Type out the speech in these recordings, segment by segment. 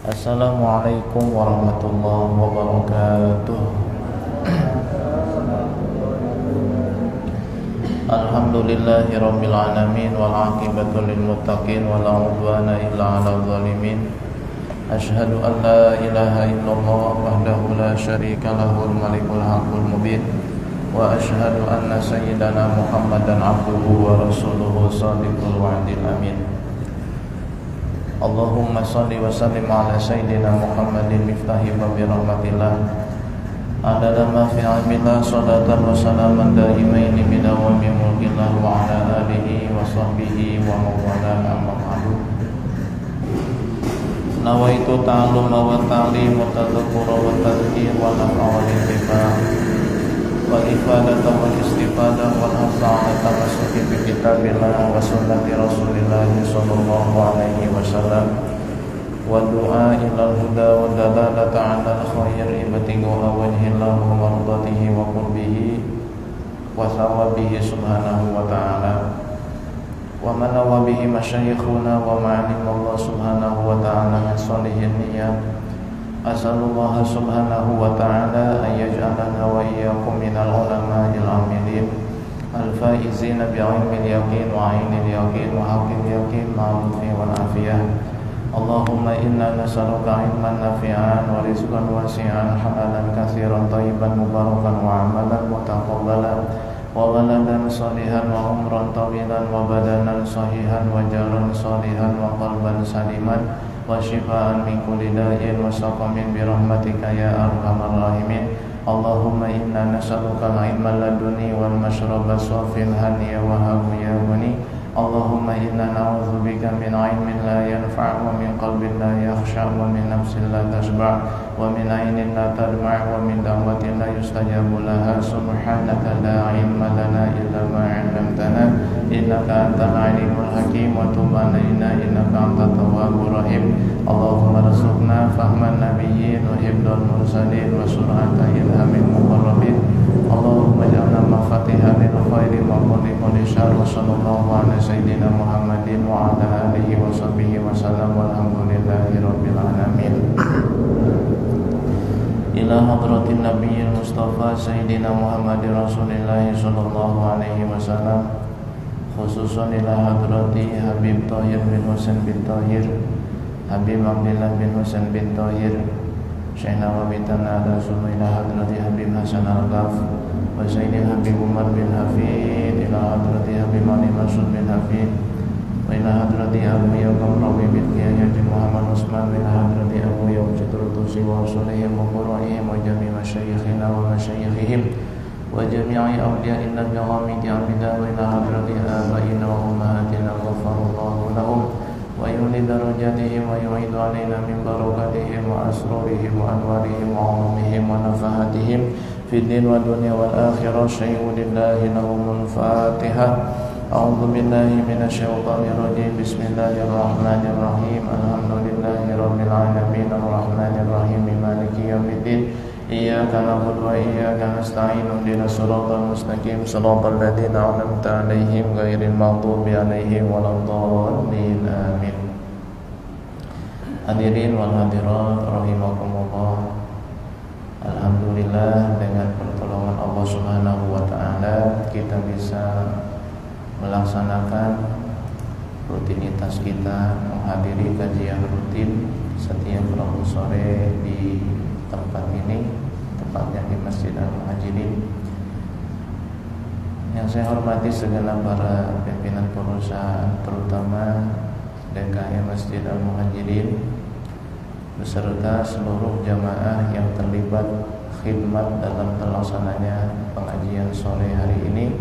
Assalamualaikum warahmatullahi wabarakatuh. Alhamdulillahirabbil alamin wal 'aqibatu lil muttaqin wala 'udwana illa 'alal zalimin. Asyhadu an la ilaha illallah wahdahu la syarika lahul malikul haqqul mubin wa asyhadu anna sayyidana Muhammadan 'abduhu wa rasuluhu shadiqul wa'dil amin. Allahumma salli wa sallim ala sayyidina Muhammadin miftahi babi rahmatillah adada ma fi ilmillah salatan wa salaman daimaini bidawami mulkillah wa ala alihi wa sahbihi wa mawala amma ba'du. Nawaitu ta'alluma wa ta'lim wa tadhakkura wa tadhkir wa naf'a wa intifa' wa ifadata wa istifadah wa hasa ala tamassuki bi kitabillah wa sunnati rasulillah sallallahu alaihi wasallam wa du'a ilal huda wa dalalata ala al-khair ibtigha wajhillah wa mardatihi wa qurbihi wa thawabihi subhanahu wa ta'ala wa man nawa bihi masyayikhuna wa ma'alim Allah subhanahu wa ta'ala min salihin niyat. As'alullah subhanahu wa ta'ala an yaj'alana wa iyyakum minal ulama'il 'amilin al-faizina bi'ilmil yaqin wa 'ainil yaqin wa haqqil yaqin ma'rufi wal afiyah. Allahumma inna nas'aluka 'ilman nafi'an wa rizqan wasi'an halalan katsiran thayyiban mubarakan wa 'amalan mutaqabbalan wa waladan salihan wa umran tawilan wa badanan sahihan wa jalan salihan wa qalban saliman wa shifaan min kulli da'in wa saqamin bi rahmatika ya arhamar rahimin. Allahumma inna nas'aluka al-ilma laduni wal mashraba safil haniya wa habu ya ghani. Allahumma inna na'udzubika min 'ilmin la yanfa' wa min qalbin la yakhsha' wa min nafsin la tashba' wa min 'ainin la tadma' wa min da'watin la yustajabu laha. Subhanaka la 'ilma lana illa ma 'allamtana innaka antal 'alimul hakim wa tub 'alaina innaka antat tawwabur rahim. Allahumma rzuqna fahman nabiyyin wa hifdzal mursalin wa sur'ata ilhamil muqarrabin. Allahumma ja'alna mafatihan lil khairi wa kulli syarr. Wa sallallahu ala sayyidina Muhammadin wa ala alihi wa sahbihi wa sallam walhamdulillahi rabbil alamin. Ila hadratin nabiyil mustafa sayyidina Muhammadin rasulillahi sallallahu alaihi wasallam, khususan ila hadrati Habib Thahir bin Husain bin Thahir, Habib Abdillah bin Husain bin Thahir, Syekh Nawawi Tanada sunu ila hadrati Habib Hasan Al-Ghaf wa Sayyidil Habib Umar bin Hafid, ila hadrati Habib Ali Masud bin Hafid, wa ila hadrati Abu Yaqam Rawi bin Kiai Haji Muhammad Usman, wa ila hadrati Abu Yaqam Citrutusi wa usulihim wa qura'ihim wa jami' masyayikhina wa masyayikhihim wa jami'i awliya'ina bi'amidi abida, wa ila hadrati abaina wa ummahatina ghafarallahu lahum wa yuli darajatihim wa yu'idu alaina min barakatihim wa asrarihim wa anwarihim wa ulumihim wa nafahatihim fid din wa dunya wal akhirah. Syai'ulillahi lahumul fatihah. A'udzu billahi minasyaitonir rajim. Bismillahirrahmanirrahim. Alhamdulillahi rabbil alamin arrahmanir rahim maliki yaumiddin. Iyyaka na'budu wa iyyaka nasta'in. Ihdinas siratal mustaqim siratal ladzina an'amta 'alaihim ghairil maghdubi 'alaihim waladdallin. Amin. Hadirin wal hadirat rahimakumullah. Alhamdulillah, dengan pertolongan Allah Subhanahu wa taala kita bisa melaksanakan rutinitas kita menghadiri kajian rutin setiap Rabu sore di tempat ini, tepatnya di Masjid Al-Muhajirin. Yang saya hormati segenap para pimpinan perusahaan, terutama DKM Masjid Al-Muhajirin beserta seluruh jamaah yang terlibat khidmat dalam terlaksananya pengajian sore hari ini.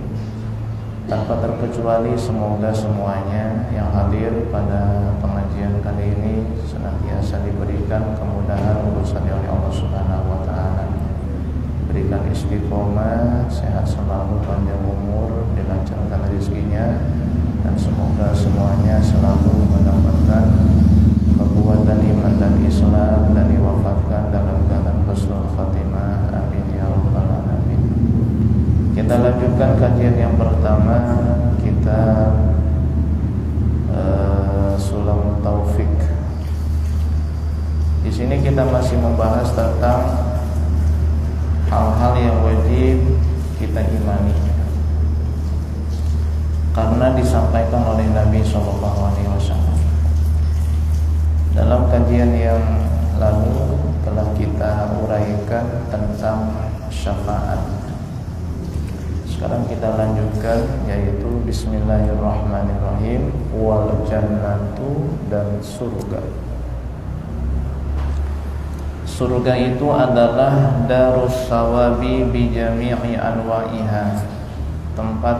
Tanpa terkecuali semoga semuanya yang hadir pada pengajian kali ini senantiasa diberikan kemudahan urusannya oleh Allah Subhanahu wa taala. Berikan istiqomah, sehat selalu, panjang umur, dilancarkan rezekinya, dan semoga semuanya selalu mendapatkan kekuatan iman dan Islam dan diwafatkan dalam keadaan husnul khatimah. Amin ya rabbal alamin. Kita lanjutkan kajian yang pertama, kita Sulam Taufik masih membahas tentang hal-hal yang wajib kita imani, karena disampaikan oleh Nabi SAW. Dalam kajian yang lalu telah kita uraikan tentang syafaat. Sekarang kita lanjutkan, yaitu Bismillahirrahmanirrahim, wal jannatu, dan surga. Surga itu adalah darus sawabi bi jami'i anwa'iha, tempat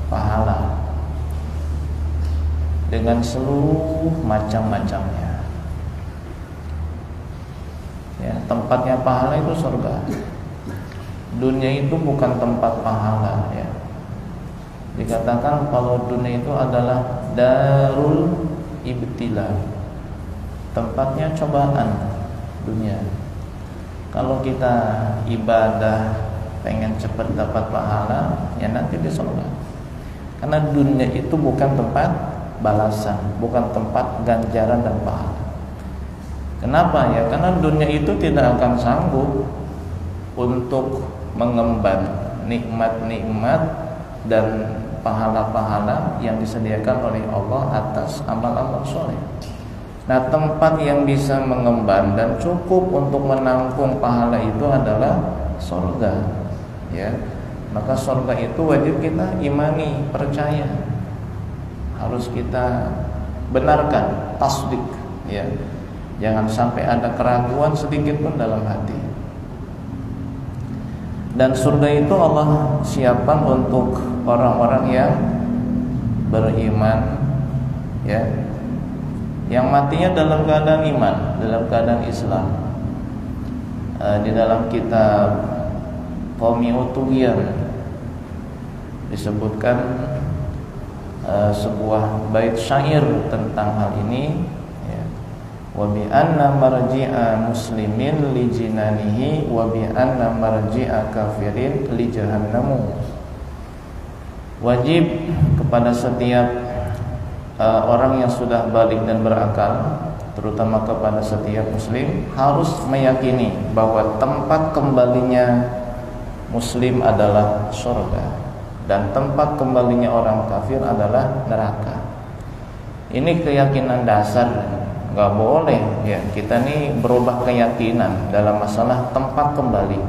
pahala dengan seluruh macam-macamnya. Ya, tempatnya pahala itu surga. Dunia itu bukan tempat pahala, ya. Dikatakan kalau dunia itu adalah darul ibtila, tempatnya cobaan dunia. Kalau kita ibadah pengen cepat dapat pahala, ya nanti di surga. Karena dunia itu bukan tempat balasan, bukan tempat ganjaran dan pahala. Kenapa ya? Karena dunia itu tidak akan sanggup untuk mengemban nikmat-nikmat dan pahala-pahala yang disediakan oleh Allah atas amal-amal soleh. Nah, tempat yang bisa mengemban dan cukup untuk menampung pahala itu adalah surga, ya. Maka surga itu wajib kita imani, percaya, harus kita benarkan, tasdik, ya. Jangan sampai ada keraguan sedikit pun dalam hati. Dan surga itu Allah siapkan untuk orang-orang yang beriman, ya, yang matinya dalam keadaan iman, dalam keadaan Islam. Di dalam kitab Qawmi Utugyan disebutkan sebuah bait syair tentang hal ini, ya. Wa bi anna marji'a muslimin li jinanihi wa bi anna marji'a kafirin li jahannamu. Wajib kepada setiap orang yang sudah balik dan berakal, terutama kepada setiap muslim, harus meyakini bahwa tempat kembalinya muslim adalah surga dan tempat kembalinya orang kafir adalah neraka. Ini keyakinan dasar, nggak boleh ya kita nih berubah keyakinan dalam masalah tempat kembali.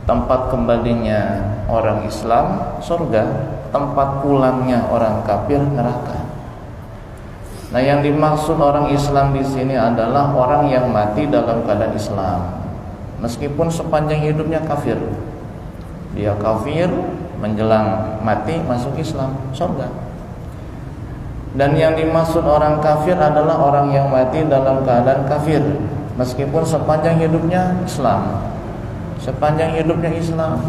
Tempat kembalinya orang Islam surga, tempat pulangnya orang kafir neraka. Nah, yang dimaksud orang Islam di sini adalah orang yang mati dalam keadaan Islam, meskipun sepanjang hidupnya kafir. Dia kafir, menjelang mati masuk Islam, surga. Dan yang dimaksud orang kafir adalah orang yang mati dalam keadaan kafir, meskipun sepanjang hidupnya Islam. Sepanjang hidupnya Islam,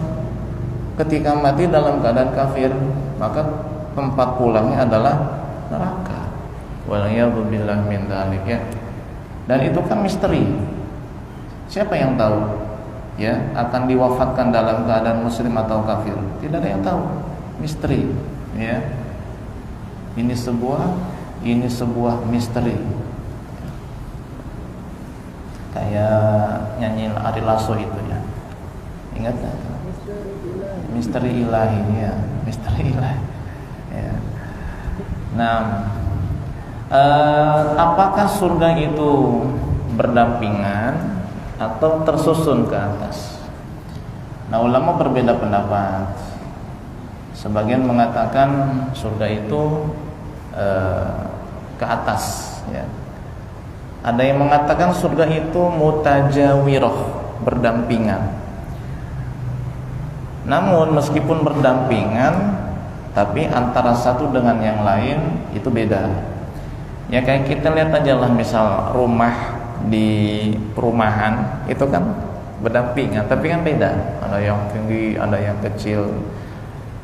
ketika mati dalam keadaan kafir, maka tempat pulangnya adalah neraka. Waliyadzubillah min dzalik, ya. Dan itu kan misteri. Siapa yang tahu ya akan diwafatkan dalam keadaan muslim atau kafir? Tidak ada yang tahu. Misteri, ya. Ini sebuah misteri. Kayak nyanyi Ari Lasso itu, ya. Ingat enggak? Misteri ilahi, ya. Misteri ilahi. Ya. Nah, apakah surga itu berdampingan atau tersusun ke atas? Nah, ulama berbeda pendapat. Sebagian mengatakan surga itu ke atas, ya. Ada yang mengatakan surga itu mutajawirah, berdampingan. Namun meskipun berdampingan, tapi antara satu dengan yang lain itu beda. Ya kayak kita lihat aja lah, misal rumah di perumahan itu kan berdampingan, tapi kan beda. Ada yang tinggi, ada yang kecil.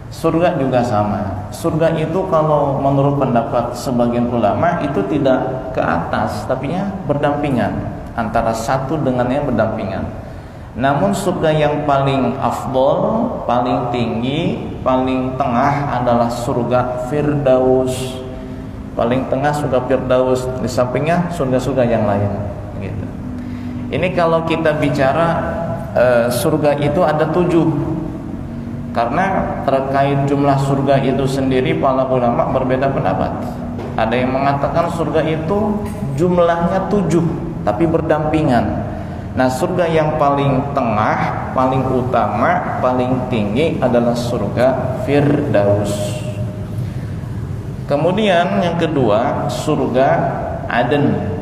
Surga juga sama. Surga itu kalau menurut pendapat sebagian ulama itu tidak ke atas, tapi berdampingan, antara satu dengan yang berdampingan. Namun surga yang paling afdol, paling tinggi, paling tengah adalah surga Firdaus. Paling tengah surga Firdaus, di sampingnya surga-surga yang lain, gitu. Ini kalau kita bicara surga itu ada 7. Karena terkait jumlah surga itu sendiri para ulama berbeda pendapat. Ada yang mengatakan surga itu jumlahnya 7 tapi berdampingan. Nah, surga yang paling tengah, paling utama, paling tinggi adalah surga Firdaus. Kemudian yang kedua surga Aden.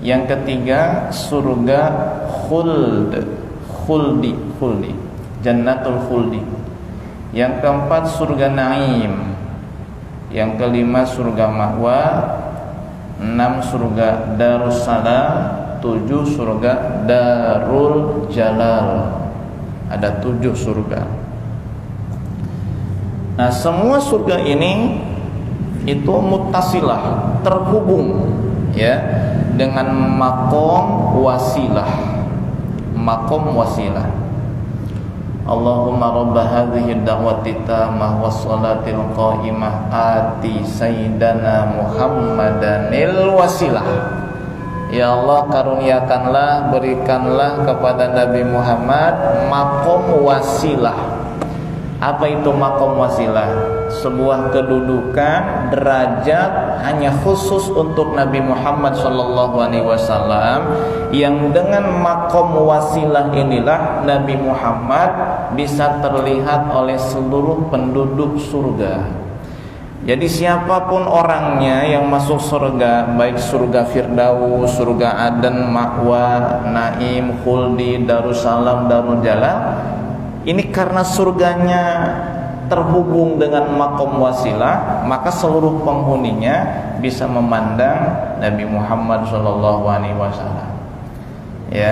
Yang ketiga surga Khuldi, Jannatul Khuldi. Yang keempat surga Naim. Yang kelima surga Ma'wa. 6 surga Darussalam. 7 surga Darul Jalal. Ada 7 surga. Nah, semua surga ini itu muttasilah, terhubung ya dengan makom wasilah. Makom wasilah. Allahumma rabba hadhihi da'wati tammah wassalatil qa'imah ati sayyidana Muhammadanil wasilah. Ya Allah, karuniakanlah, berikanlah kepada Nabi Muhammad makom wasilah. Apa itu makom wasilah? Sebuah kedudukan, derajat hanya khusus untuk Nabi Muhammad SAW, yang dengan makom wasilah inilah Nabi Muhammad bisa terlihat oleh seluruh penduduk surga. Jadi siapapun orangnya yang masuk surga, baik surga Firdaus, surga Aden, Ma'wa, Naim, Khuldi, Darussalam, Darul Jalal, ini karena surganya terhubung dengan makom wasilah, maka seluruh penghuninya bisa memandang Nabi Muhammad SAW. Ya,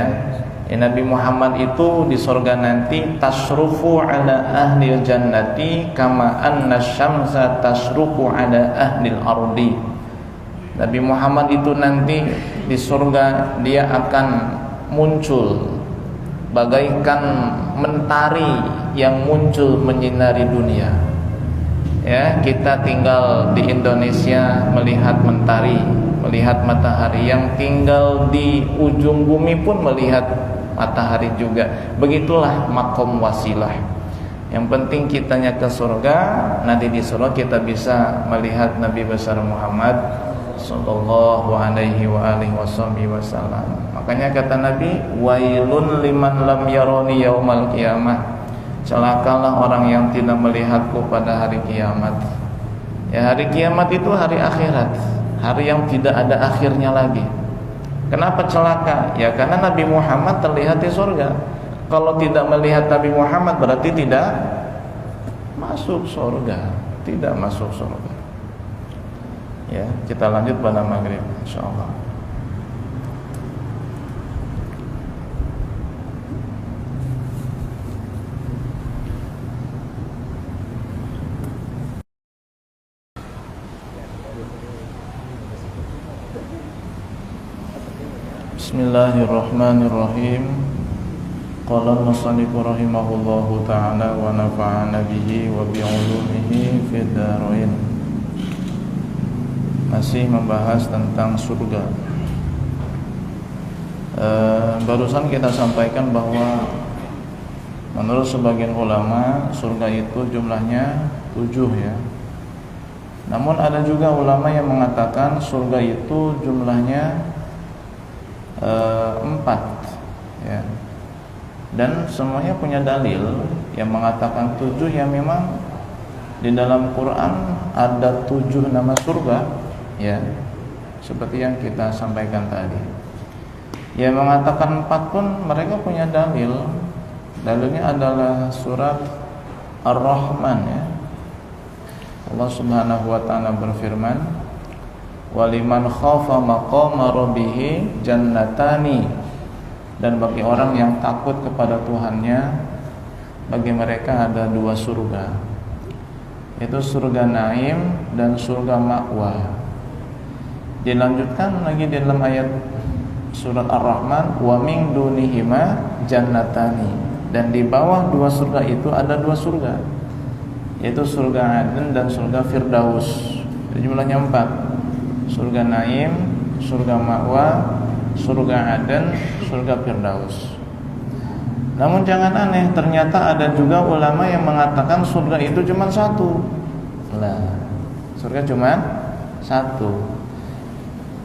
Nabi Muhammad itu di surga nanti tasrufu ala ahli jannati kama anna syamsa tasrufu ala ahli ardi. Nabi Muhammad itu nanti di surga dia akan muncul bagaikan mentari yang muncul menyinari dunia. Ya, kita tinggal di Indonesia melihat mentari, melihat matahari. Yang tinggal di ujung bumi pun melihat matahari juga. Begitulah makom wasilah. Yang penting kitanya ke surga. Nanti di surga kita bisa melihat Nabi besar Muhammad sallallahu alaihi wa alihi wasallam. Makanya kata Nabi, wailun liman lam yaroni yaumal qiyamah. Celakalah orang yang tidak melihatku pada hari kiamat. Ya, hari kiamat itu hari akhirat, hari yang tidak ada akhirnya lagi. Kenapa celaka? Ya karena Nabi Muhammad terlihat di surga. Kalau tidak melihat Nabi Muhammad berarti tidak masuk surga, tidak masuk surga. Ya, kita lanjut pada maghrib insyaallah. Bismillahirrahmanirrahim. Qala al-musannif rahimahullahu ta'ala wa nafa'ana bihi wa bi'ulumihi fid dharain. Masih membahas tentang surga. Barusan kita sampaikan bahwa menurut sebagian ulama surga itu jumlahnya 7 ya. Namun ada juga ulama yang mengatakan surga itu jumlahnya 4 ya. Dan semuanya punya dalil yang mengatakan 7, yang memang di dalam Quran ada 7 nama surga ya, seperti yang kita sampaikan tadi. Yang mengatakan 4 pun mereka punya dalil. Dalilnya adalah surat Ar-Rahman ya. Allah Subhanahu wa taala berfirman, waliman khafa maqama rabbih jannatani. Dan bagi orang yang takut kepada Tuhannya, bagi mereka ada 2 surga, yaitu surga Naim dan surga Ma'wa. Dilanjutkan lagi di dalam ayat surat Ar-Rahman, wa min dunihima jannatani. Dan di bawah 2 surga itu ada 2 surga, yaitu surga Aden dan surga Firdaus. Jumlahnya 4. Surga Naim, surga Ma'wa, surga Aden, surga Firdaus. Namun jangan aneh, ternyata ada juga ulama yang mengatakan surga itu cuma satu. Nah, surga cuma satu.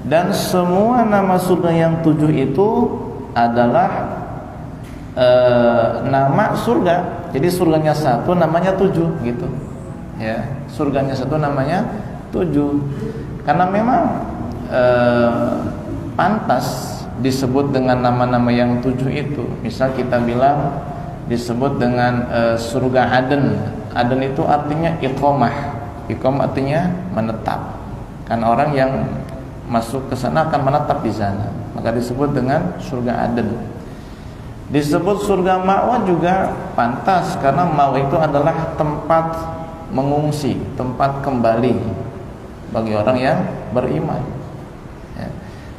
Dan semua nama surga yang 7 itu adalah nama surga. Jadi surganya satu, namanya 7 gitu. Ya, surganya satu, namanya 7. Karena memang pantas disebut dengan nama-nama yang 7 itu. Misal kita bilang disebut dengan surga Aden. Aden itu artinya iqamah. Iqamah artinya menetap. Karena orang yang masuk ke sana akan menetap di sana, maka disebut dengan surga Aden. Disebut surga Ma'wa juga pantas, karena Ma'wa itu adalah tempat mengungsi, tempat kembali bagi orang yang beriman. Ya.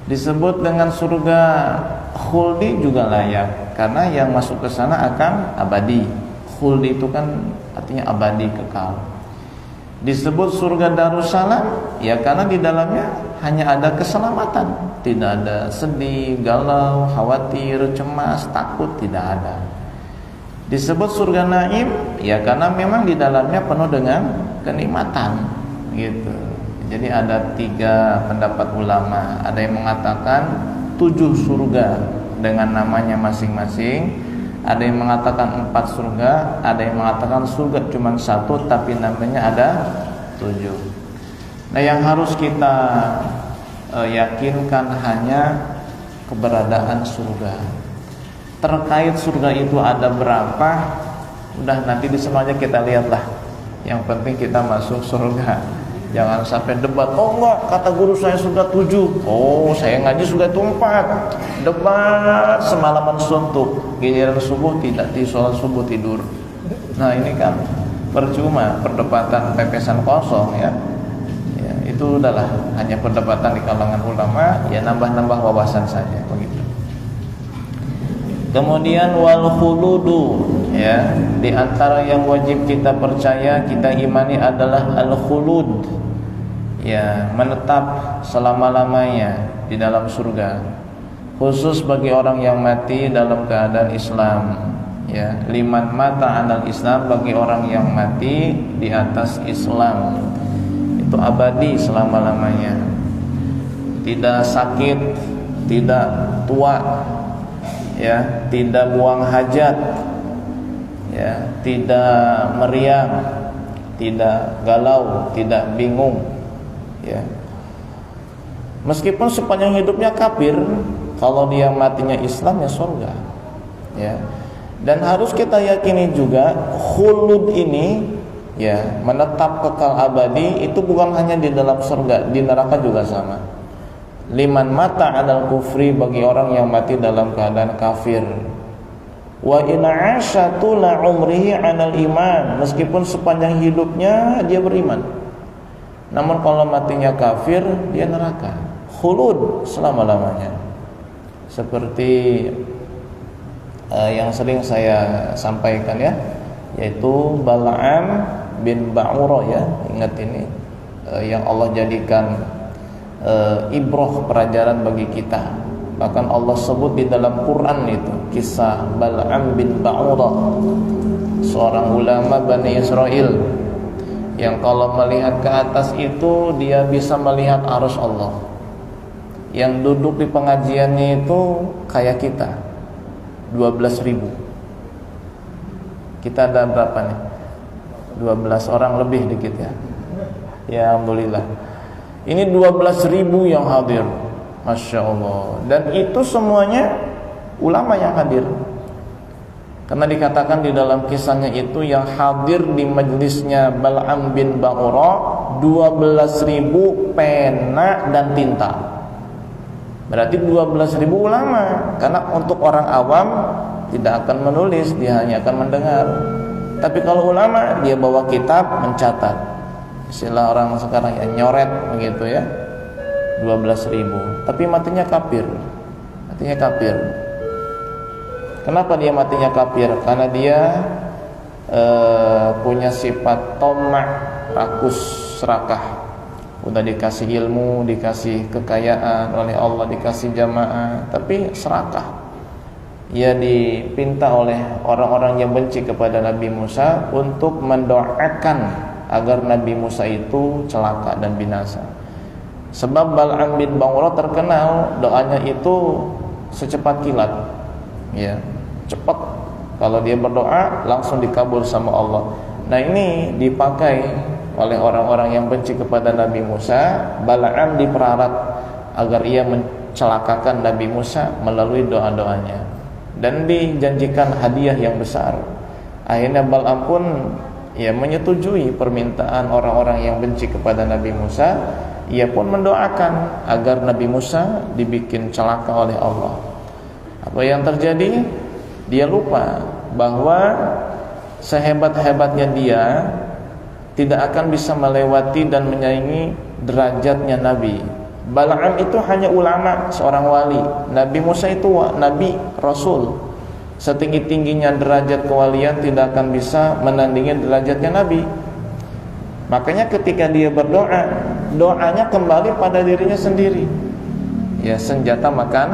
Disebut dengan surga khuldi juga layak, karena yang masuk ke sana akan abadi. Khuldi itu kan artinya abadi, kekal. Disebut surga Darussalam ya karena di dalamnya hanya ada keselamatan, tidak ada sedih, galau, khawatir, cemas, takut, tidak ada. Disebut surga Naim ya karena memang di dalamnya penuh dengan kenikmatan gitu. Jadi ada 3 pendapat ulama. Ada yang mengatakan 7 surga dengan namanya masing-masing. Ada yang mengatakan 4 surga, ada yang mengatakan surga cuma 1 tapi namanya ada 7. Nah, yang harus kita yakinkan hanya keberadaan surga. Terkait surga itu ada berapa, udah nanti di semuanya kita lihatlah. Yang penting kita masuk surga. Jangan sampai debat, oh enggak, kata guru saya surga 7. Oh, saya ngaji surga itu 4. Debat semalaman suntuk, giliran subuh tidak, di sholat subuh tidur. Nah, ini kan percuma, perdebatan pepesan kosong ya. Ya, itu udahlah, hanya perdebatan di kalangan ulama, ya nambah-nambah wawasan saja begitu. Kemudian wal khuludu, ya, di antara yang wajib kita percaya, kita imani adalah al khulud. Ya, menetap selama-lamanya di dalam surga. Khusus bagi orang yang mati dalam keadaan Islam. Ya, liman mata 'alal Islam, bagi orang yang mati di atas Islam. Itu abadi selama-lamanya. Tidak sakit, tidak tua, ya, tidak buang hajat, ya, tidak meriang, tidak galau, tidak bingung, ya. Meskipun sepanjang hidupnya kafir, kalau dia matinya Islam ya surga, ya. Dan harus kita yakini juga khulud ini, ya, menetap kekal abadi, itu bukan hanya di dalam surga, di neraka juga sama. Liman mata 'alal kufri, bagi orang yang mati dalam keadaan kafir. Wa in 'asha tula umrihi 'alal iman, meskipun sepanjang hidupnya dia beriman. Namun kalau matinya kafir, dia neraka. Khulud selama-lamanya. Seperti yang sering saya sampaikan ya, yaitu Bal'am bin Ba'urah, ya, ingat ini, yang Allah jadikan ibroh, pelajaran bagi kita. Bahkan Allah sebut di dalam Quran itu kisah Bal'am bin Ba'urah, seorang ulama Bani Israel yang kalau melihat ke atas itu dia bisa melihat arus Allah. Yang duduk di pengajiannya itu kayak kita 12.000. Kita ada berapa nih? 12 orang lebih dikit ya. Ya, alhamdulillah. Ini 12.000 yang hadir, Masya Allah. Dan itu semuanya ulama yang hadir. Karena dikatakan di dalam kisahnya itu yang hadir di majelisnya Bal'am bin Ba'urah 12.000 pena dan tinta. Berarti 12.000 ulama. Karena untuk orang awam tidak akan menulis, dia hanya akan mendengar. Tapi kalau ulama, dia bawa kitab, mencatat. Istilah orang sekarang ya, nyoret begitu ya. 12.000. Tapi matinya kafir. Matinya kafir. Kenapa dia matinya kafir? Karena dia punya sifat tomak, rakus, serakah. udah dikasih ilmu, dikasih kekayaan oleh Allah, dikasih jamaah, tapi serakah. Ia dipinta oleh orang-orang yang benci kepada Nabi Musa untuk mendoakan agar Nabi Musa itu celaka dan binasa. Sebab Bal'am bin Ba'urah terkenal doanya itu secepat kilat, ya, cepat. Kalau dia berdoa langsung dikabul sama Allah. Nah, ini dipakai oleh orang-orang yang benci kepada Nabi Musa. Bal'am diperalat agar ia mencelakakan Nabi Musa melalui doa-doanya, dan dijanjikan hadiah yang besar. Akhirnya Bal'am pun menyetujui permintaan orang-orang yang benci kepada Nabi Musa. Ia pun mendoakan agar Nabi Musa dibikin celaka oleh Allah. Apa yang terjadi? Dia lupa bahwa sehebat-hebatnya dia tidak akan bisa melewati dan menyaingi derajatnya Nabi. Bal'am itu hanya ulama, seorang wali. Nabi Musa itu Nabi, Rasul. Setinggi-tingginya derajat kewalian tidak akan bisa menandingi derajatnya Nabi. Makanya ketika dia berdoa, doanya kembali pada dirinya sendiri. Ya, senjata makan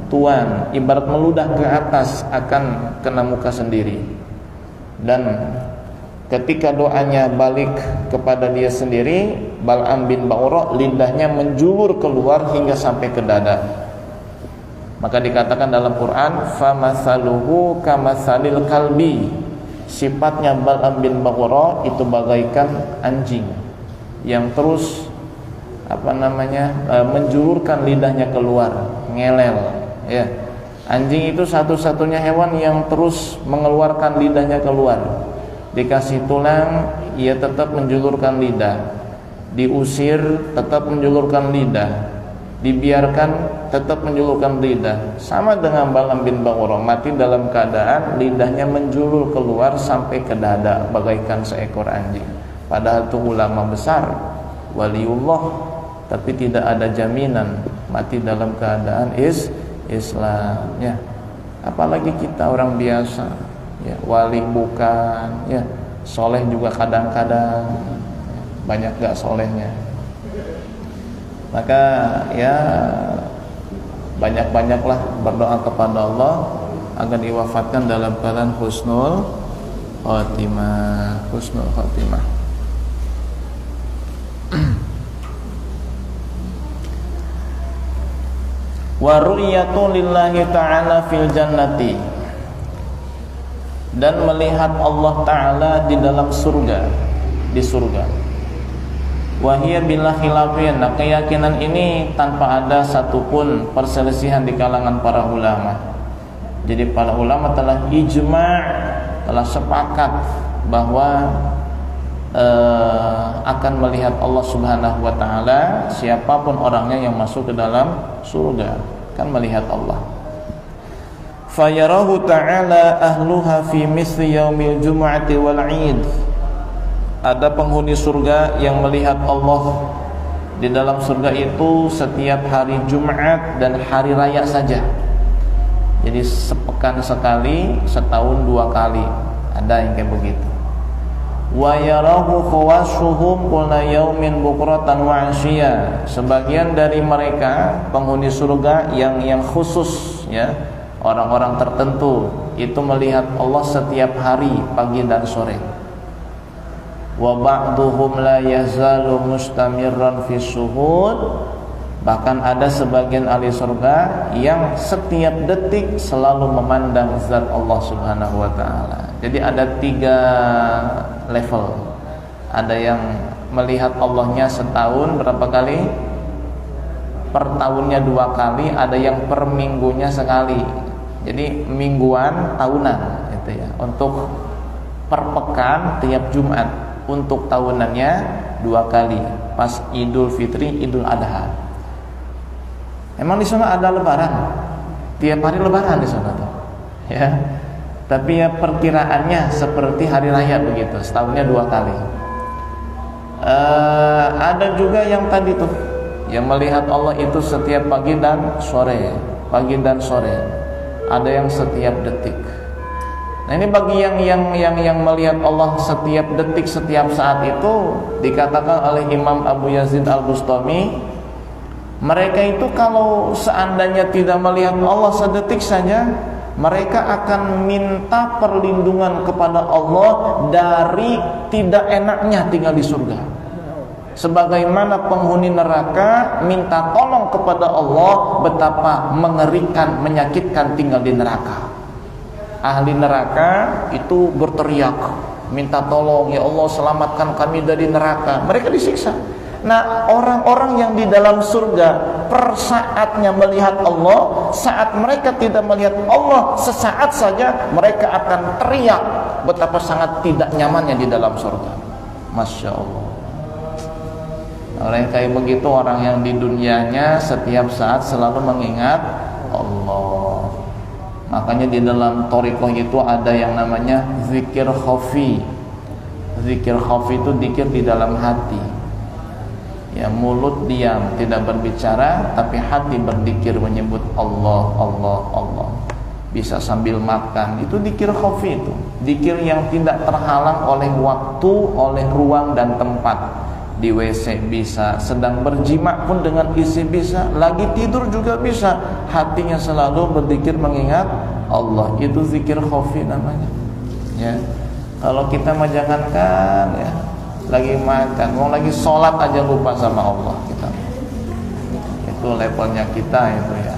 tuan, ibarat meludah ke atas akan kena muka sendiri. Dan ketika doanya balik kepada dia sendiri, Bal'am bin Ba'urah lidahnya menjulur keluar hingga sampai ke dada. Maka dikatakan dalam Quran, famathaluhu kamathalil kalbi. Sifatnya Bal'am bin Ba'urah itu bagaikan anjing yang terus menjulurkan lidahnya keluar, ngelel, ya. Anjing itu satu-satunya hewan yang terus mengeluarkan lidahnya keluar. Dikasih tulang, ia tetap menjulurkan lidah. Diusir, tetap menjulurkan lidah. Dibiarkan, tetap menjulurkan lidah. Sama dengan Bal'am bin Ba'urah, mati dalam keadaan lidahnya menjulur keluar sampai ke dada bagaikan seekor anjing. Padahal itu ulama besar, waliullah, tapi tidak ada jaminan mati dalam keadaan Islam, ya. Apalagi kita orang biasa, ya, wali bukan, ya, soleh juga kadang-kadang, banyak gak solehnya. Maka ya banyak-banyaklah berdoa kepada Allah agar diwafatkan dalam keadaan husnul khatimah. Wa ru'yatu lillahi ta'ala fil jannati, dan melihat Allah Ta'ala di dalam surga, di surga. Wahia bila khilafin. Nah, keyakinan ini tanpa ada satupun perselisihan di kalangan para ulama. Jadi para ulama telah ijma', telah sepakat bahwa akan melihat Allah Subhanahu wa taala. Siapapun orangnya yang masuk ke dalam surga kan melihat Allah. Fayarahu ta'ala ahluha fi misli yaumil jumu'ati wal 'id. Ada penghuni surga yang melihat Allah di dalam surga itu setiap hari Jumat dan hari raya saja. Jadi sepekan sekali, setahun 2 kali. Ada yang kayak begitu. Wa yarahu khawashuhum kulla yaumin bukratan wa 'ashiyya. Sebagian dari mereka penghuni surga yang khusus, ya, orang-orang tertentu itu melihat Allah setiap hari pagi dan sore. Wa ba'duhum la yazalu mustamirran fi syuhud. Bahkan ada sebagian ahli surga yang setiap detik selalu memandang zat Allah Subhanahu wa taala. Jadi ada 3 level. Ada yang melihat Allahnya setahun berapa kali? Per tahunnya 2 kali, ada yang per minggunya sekali. Jadi mingguan, tahunan gitu ya. Untuk per pekan tiap Jumat. Untuk tahunannya 2 kali, pas Idul Fitri, Idul Adha. Emang di sana ada lebaran? Tiap hari lebaran di sana tuh, ya. Tapi ya perkiraannya seperti hari raya begitu, setahunnya 2 kali. Ada juga yang tadi tuh, yang melihat Allah itu setiap pagi dan sore, pagi dan sore. Ada yang setiap detik. Nah ini bagi yang melihat Allah setiap detik, setiap saat itu, dikatakan oleh Imam Abu Yazid Al-Bustami, mereka itu kalau seandainya tidak melihat Allah sedetik saja, mereka akan minta perlindungan kepada Allah dari tidak enaknya tinggal di surga. Sebagaimana penghuni neraka minta tolong kepada Allah betapa mengerikan, menyakitkan tinggal di neraka. Ahli neraka itu berteriak, minta tolong, ya Allah selamatkan kami dari neraka. Mereka disiksa. Nah, orang-orang yang di dalam surga per saatnya melihat Allah, saat mereka tidak melihat Allah sesaat saja, mereka akan teriak betapa sangat tidak nyamannya di dalam surga. Masya Allah. Orang kayak begitu, orang yang di dunianya setiap saat selalu mengingat Allah. Makanya di dalam thariqah itu ada yang namanya zikir khafi. Zikir khafi itu zikir di dalam hati. Ya, mulut diam, tidak berbicara, tapi hati berzikir menyebut Allah, Allah, Allah. Bisa sambil makan, itu zikir khafi itu. Zikir yang tidak terhalang oleh waktu, oleh ruang dan tempat. Di WC bisa, sedang berjima pun dengan isi bisa, lagi tidur juga bisa. Hatinya selalu berzikir mengingat Allah. Itu zikir khafi namanya. Ya. Kalau kita mah jangankan ya, lagi makan, mau lagi sholat aja lupa sama Allah kita. Itu levelnya kita itu ya.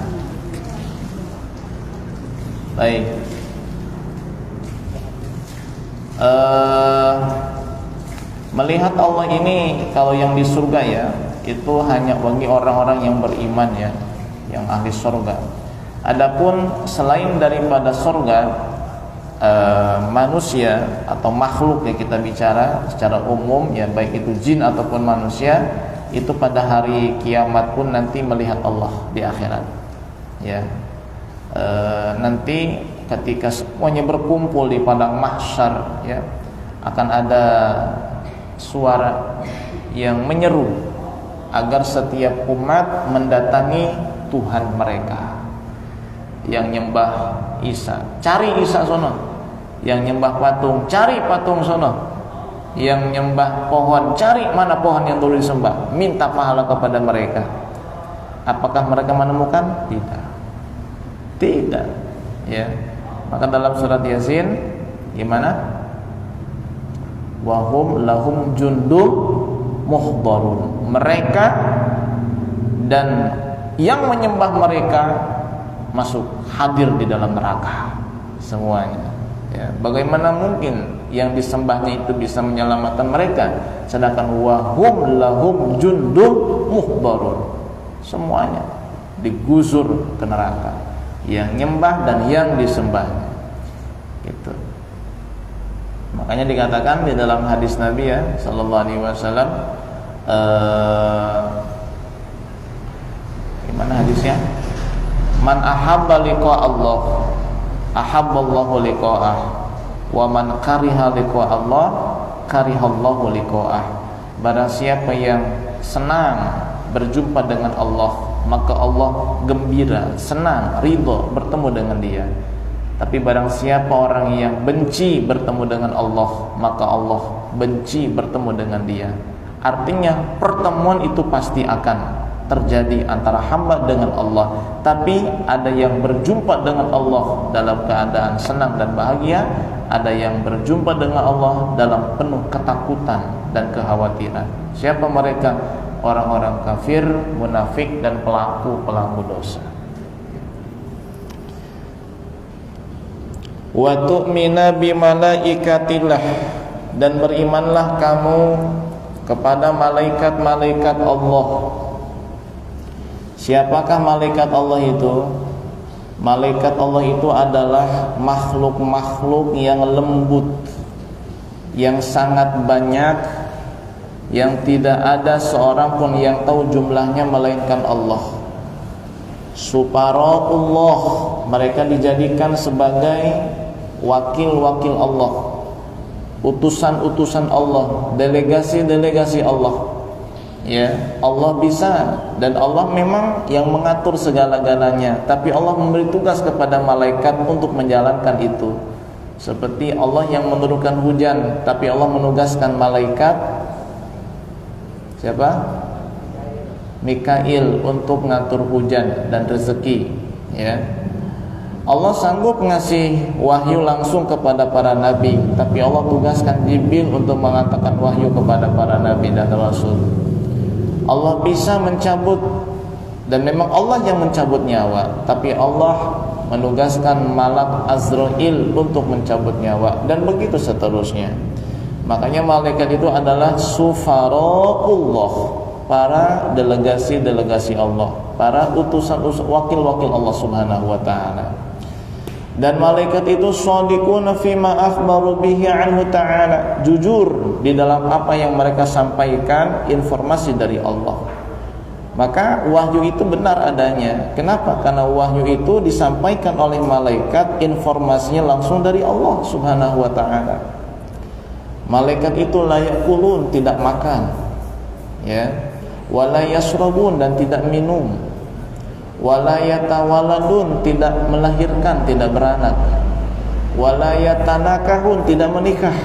Baik. Melihat Allah ini kalau yang di surga ya, itu hanya bagi orang-orang yang beriman ya, yang ahli surga. Adapun selain daripada surga, manusia atau makhluk yang kita bicara secara umum ya, baik itu jin ataupun manusia, itu pada hari kiamat pun nanti melihat Allah di akhirat. Ya, nanti ketika semuanya berkumpul di padang mahsyar ya, akan ada suara yang menyeru agar setiap umat mendatangi Tuhan mereka. Yang nyembah Isa, cari Isa sono. Yang nyembah patung, cari patung sono. Yang nyembah pohon, cari mana pohon yang dulu disembah, minta pahala kepada mereka. Apakah mereka menemukan? Tidak. Ya. Maka dalam surat Yasin gimana? Wahum lahum jundum muhdharun. Mereka dan yang menyembah mereka masuk, hadir di dalam neraka semuanya. Ya, bagaimana mungkin yang disembahnya itu bisa menyelamatkan mereka, sedangkan wahum lahum jundum muhdharun, semuanya digusur ke neraka, yang nyembah dan yang disembahnya. Gitu. Makanya dikatakan di dalam hadis Nabi ya sallallahu alaihi wasallam, gimana hadisnya? Man ahabba liqa Allah, ahabballahu liqa'ah, wa man kariha liqa Allah, karihallahu liqa'ah. Barang siapa yang senang berjumpa dengan Allah, maka Allah gembira, senang, ridho bertemu dengan dia. Tapi barang siapa orang yang benci bertemu dengan Allah, maka Allah benci bertemu dengan dia. Artinya pertemuan itu pasti akan terjadi antara hamba dengan Allah. Tapi ada yang berjumpa dengan Allah dalam keadaan senang dan bahagia, ada yang berjumpa dengan Allah dalam penuh ketakutan dan kekhawatiran. Siapa mereka? Orang-orang kafir, munafik, dan pelaku-pelaku dosa. Wa tu'mina bi malaikatillah, dan berimanlah kamu kepada malaikat-malaikat Allah. Siapakah malaikat Allah itu? Malaikat Allah itu adalah makhluk-makhluk yang lembut, yang sangat banyak, yang tidak ada seorang pun yang tahu jumlahnya melainkan Allah. Supara'ullah, mereka dijadikan sebagai wakil-wakil Allah, utusan-utusan Allah, delegasi-delegasi Allah. Ya, Allah bisa, dan Allah memang yang mengatur segala-galanya, tapi Allah memberi tugas kepada malaikat untuk menjalankan itu. Seperti Allah yang menurunkan hujan, tapi Allah menugaskan malaikat siapa? Mikail untuk ngatur hujan dan rezeki, ya. Allah sanggup ngasih wahyu langsung kepada para nabi, tapi Allah tugaskan Jibril untuk mengatakan wahyu kepada para nabi dan rasul. Allah bisa mencabut, dan memang Allah yang mencabut nyawa, tapi Allah menugaskan malak Azrail untuk mencabut nyawa, dan begitu seterusnya. Makanya malaikat itu adalah sufaraullah, para delegasi-delegasi Allah, para utusan-utusan, wakil-wakil Allah Subhanahu wa taala. Dan malaikat itu shadiquna fima akhbaru bihi anhu ta'ala, jujur di dalam apa yang mereka sampaikan, informasi dari Allah. Maka wahyu itu benar adanya. Kenapa? Karena wahyu itu disampaikan oleh malaikat, informasinya langsung dari Allah Subhanahu wa taala. Malaikat itu la yakulun, tidak makan, ya. Wala yasrabun, dan tidak minum. Wala yatawaladun, tidak melahirkan, tidak beranak. Wala yatanakahun, tidak menikah.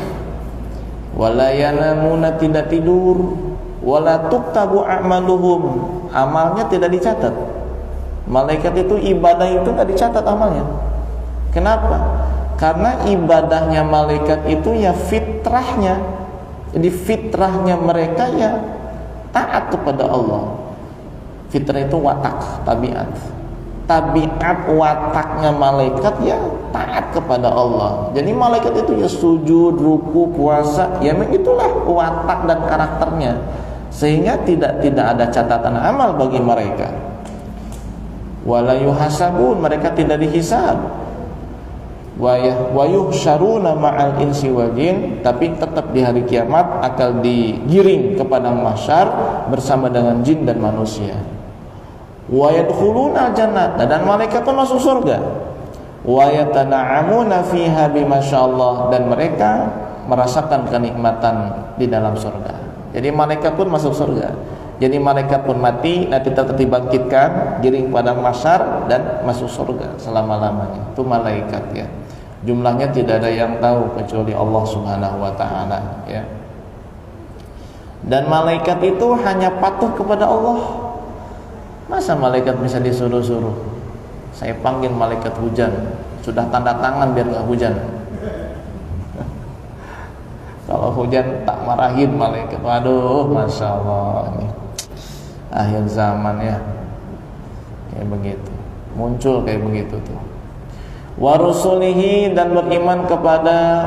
Wala yanamuna, tidak tidur. Wala tuktabu a'maluhum, amalnya tidak dicatat. Malaikat itu ibadah itu tidak dicatat amalnya. Kenapa? Karena ibadahnya malaikat itu ya fitrahnya. Jadi fitrahnya mereka ya taat kepada Allah. Fitrah itu watak, tabiat. Tabiat wataknya malaikat ya taat kepada Allah. Jadi malaikat itu ya sujud, ruku, puasa, ya itulah watak dan karakternya. Sehingga tidak ada catatan amal bagi mereka. Wala yuhasabun, mereka tidak dihisab. Wa yuhsyaruna ma'al insi wal jin, tapi tetap di hari kiamat akan digiring ke padang mahsyar bersama dengan jin dan manusia. Wa yadkhuluna jannah, dan malaikat pun masuk surga. Wa yatana'amuna fiha bimasyaallah, dan mereka merasakan kenikmatan di dalam surga. Jadi malaikat pun masuk surga. Jadi malaikat pun mati, nanti tetap dibangkitkan, giring padang mahsyar dan masuk surga selama-lamanya. Itu malaikat, ya. Jumlahnya tidak ada yang tahu kecuali Allah Subhanahu wa taala, ya. Dan malaikat itu hanya patuh kepada Allah. Masa malaikat bisa disuruh-suruh? Saya panggil malaikat hujan, sudah tanda tangan biar enggak hujan. Kalau hujan tak marahin malaikat. Waduh, masya Allah, ini akhir zaman ya. Kayak begitu, muncul kayak begitu tuh. Wa rusulihi, dan beriman kepada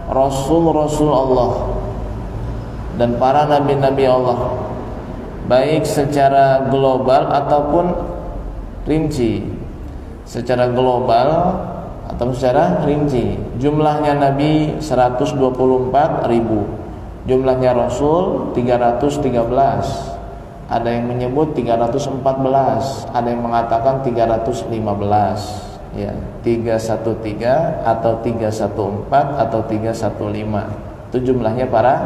rasul-rasul Allah dan para nabi-nabi Allah, baik secara global ataupun rinci. Secara global atau secara rinci. Jumlahnya nabi 124.000, jumlahnya rasul 313. Ada yang menyebut 314, ada yang mengatakan 315, ya, 313 atau 314 atau 315. Itu jumlahnya para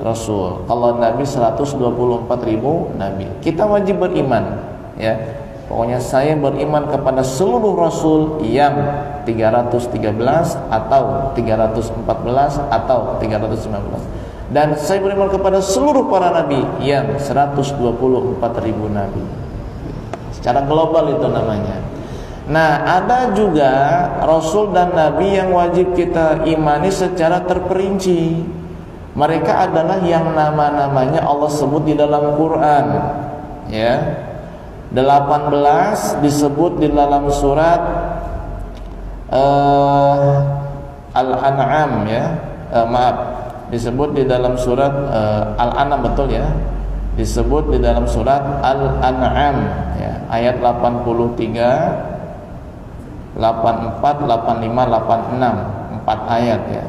rasul. Kalau nabi 124.000 nabi. Kita wajib beriman, ya. Pokoknya saya beriman kepada seluruh rasul yang 313 atau 314 atau 319. Dan saya beriman kepada seluruh para nabi yang 124.000 nabi. Secara global itu namanya. Nah, ada juga rasul dan nabi yang wajib kita imani secara terperinci. Mereka adalah yang nama-namanya Allah sebut di dalam Quran, ya. 18 disebut di dalam surat Al-An'am, ya. Disebut di dalam surat Al-An'am, betul ya. Disebut di dalam surat Al-An'am, ya, ayat 83, 84, 85, 86, 4 ayat, ya.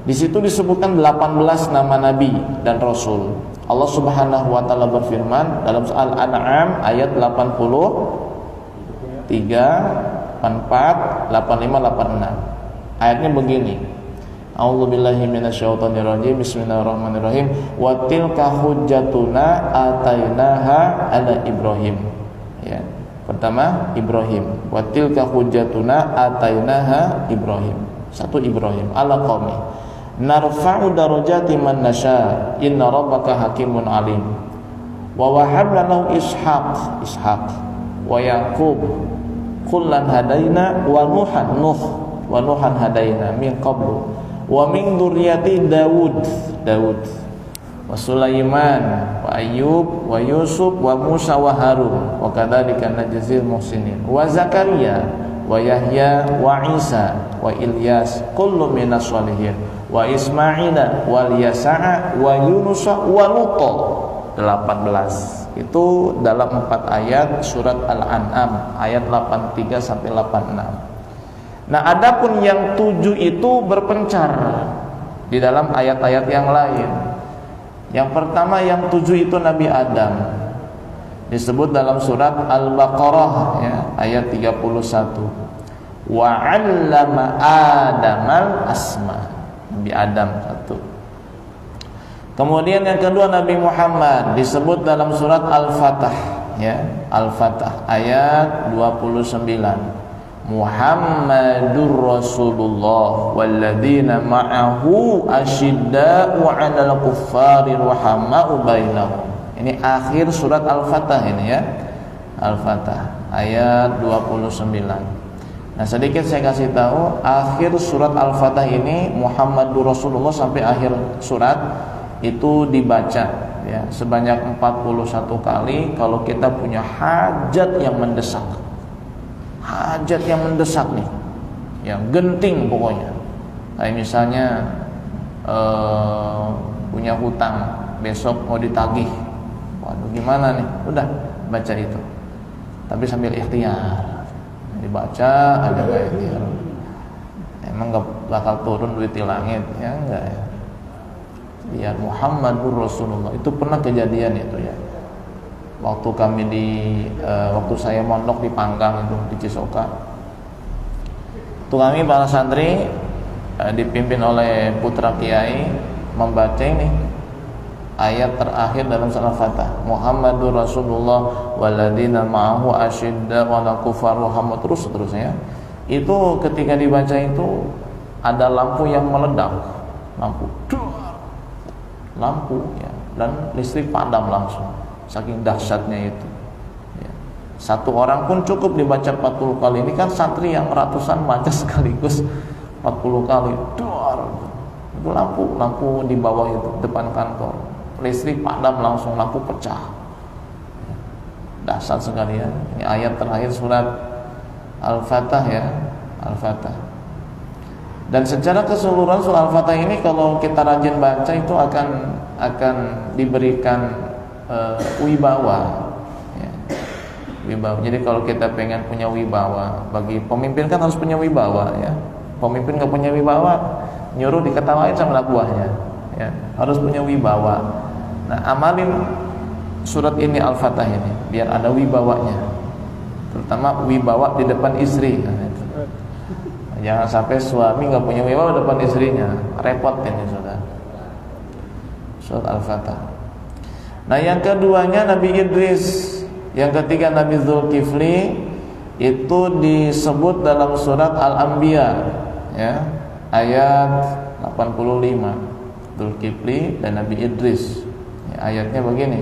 Di situ disebutkan 18 nama nabi dan rasul. Allah Subhanahu wa taala berfirman dalam Al-An'am ayat 83, 84, 85, 86. Ayatnya begini. A'udzubillahi minasyaitonirrajim. Bismillahirrahmanirrahim. Wa tilka hujjatuna atainaha ala Ibrahim. Pertama Ibrahim, wa tilka hujjatuna atainaha Ibrahim. Satu Ibrahim, ala qaumi narfa'u darajati man nasha inna rabbaka hakimun alim. Wa wahabna lahu ishaq wa yaqub kullan hadaina wa nuhan hadaina min qablu wa min dzurriyyati Daud wa Sulaiman wa Ayyub wa Yusuf wa Musa wa Harun wa kadzalika najzil muhsinin wa Zakaria wa Yahya wa Isa wa Ilyas kullu minas sholihin wa Ismaila wa Yasa'a wa Yunus wa Lut. 18 itu dalam 4 ayat surat Al-An'am ayat 83 sampai 86. Nah, adapun yang 7 itu berpencar di dalam ayat-ayat yang lain. Yang pertama yang 7 itu Nabi Adam, disebut dalam surat Al-Baqarah ya, ayat 31. Wa 'allama Adamal asma. Nabi Adam 1. Kemudian yang kedua Nabi Muhammad disebut dalam surat Al-Fatah ya, Al-Fatah ayat 29. Muhammadur Rasulullah walladzina ma'ahu asyidda'u 'alal kuffari rahama'u bainahum. Ini akhir surat Al-Fatah ini ya. Al-Fatah ayat 29. Nah, sedikit saya kasih tahu, akhir surat Al-Fatah ini Muhammadur Rasulullah sampai akhir surat itu dibaca ya sebanyak 41 kali kalau kita punya hajat yang mendesak. Hajat yang mendesak nih, yang genting pokoknya. Kayak misalnya punya hutang, besok mau ditagih. Waduh, gimana nih? Udah baca itu. Tapi sambil ikhtiar. Dibaca ada ikhtiar. Emang gak bakal turun duit di langit? Ya enggak ya. Lihat Muhammadur Rasulullah. Itu pernah kejadian itu ya. Waktu kami waktu saya mondok di Panggang itu di Cisoka. Itu kami para santri dipimpin oleh putra kiai membaca ini ayat terakhir dalam surah Al-Fatah. Muhammadur Rasulullah walladzina ma'ahu asyidda 'alal kuffar rahamah, terusnya. Itu ketika dibaca itu ada lampu yang meledak. Lampu ya, dan listrik padam langsung, saking dahsyatnya itu ya. Satu orang pun cukup dibaca 40 kali. Ini kan santri yang ratusan baca sekaligus 40 kali. Itu lampu di bawah itu depan kantor, listrik padam langsung, lampu pecah. Dahsyat sekali ya. Ini ayat terakhir surat Al-Fatah ya, Al-Fatah. Dan secara keseluruhan surah Al-Fatah ini kalau kita rajin baca itu akan diberikan wibawa ya. Wibawa. Jadi kalau kita pengen punya wibawa, bagi pemimpin kan harus punya wibawa ya. Pemimpin gak punya wibawa, nyuruh diketawain sama anak buahnya ya. Harus punya wibawa. Nah, amalin surat ini Al-Fatah ini biar ada wibawanya. Terutama wibawa di depan istri. Nah, itu. Jangan sampai suami nggak punya wibawa depan istrinya, repot ini sudah. Surat Al-Fatah. Nah, yang keduanya Nabi Idris, yang ketiga Nabi Zulkifli, itu disebut dalam surat Al-Anbiya ya, ayat 85. Zulkifli dan Nabi Idris ya, ayatnya begini.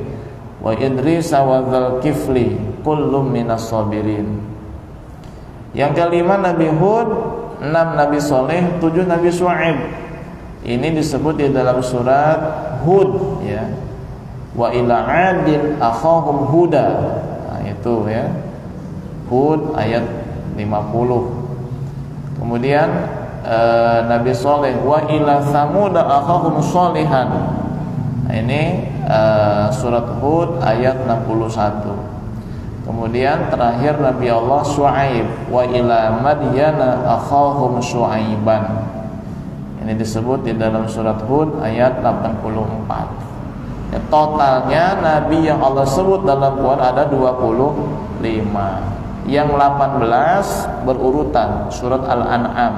Wa Idris wa Zulkifli kullum minas sabirin. Yang kelima Nabi Hud, 6 Nabi Soleh, 7 Nabi Shu'aib. Ini disebut di dalam surat Hud ya. Wa ila 'adin akhahum huda. Nah, itu ya. Hud ayat 50. Kemudian Nabi Soleh, wa ila Thamud akhahum sholihan. Nah, ini surat Hud ayat 61. Kemudian terakhir Nabi Allah Shu'aib, wa ila Madyana akhahum Shu'aiban. Ini disebut di dalam surat Hud ayat 84. Ya, totalnya Nabi yang Allah sebut dalam Quran ada 25. Yang 18 berurutan surat Al-An'am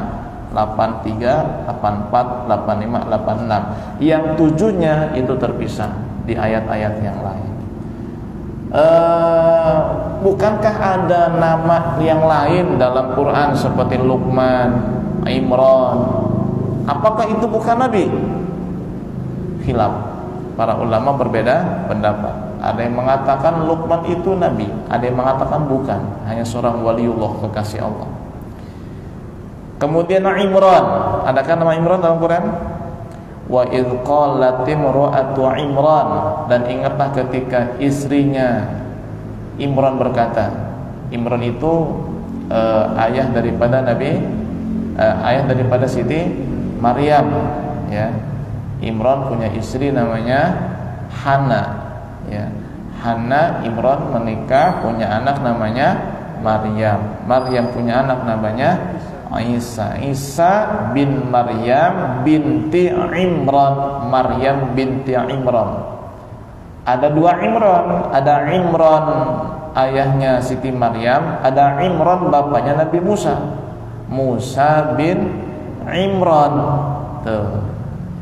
83, 84, 85, 86. Yang 7-nya itu terpisah di ayat-ayat yang lain. Bukankah ada nama yang lain dalam Quran seperti Luqman, Imran. Apakah itu bukan nabi? Khilaf. Para ulama berbeda pendapat. Ada yang mengatakan Luqman itu nabi, ada yang mengatakan bukan, hanya seorang waliullah, kekasih Allah. Kemudian Imran, adakah nama Imran dalam Quran? Wa idh qalat imra'atu Imran, dan ingatlah ketika istrinya Imran berkata. Imran itu ayah daripada Siti Maryam, ya. Imran punya istri namanya Hana, ya. Hana, Imran menikah, punya anak namanya Maryam. Maryam punya anak namanya Isa bin Maryam binti Imran. Maryam binti Imran. Ada dua Imran. Ada Imran ayahnya Siti Maryam, ada Imran bapaknya Nabi Musa. Musa bin Imran. Tuh.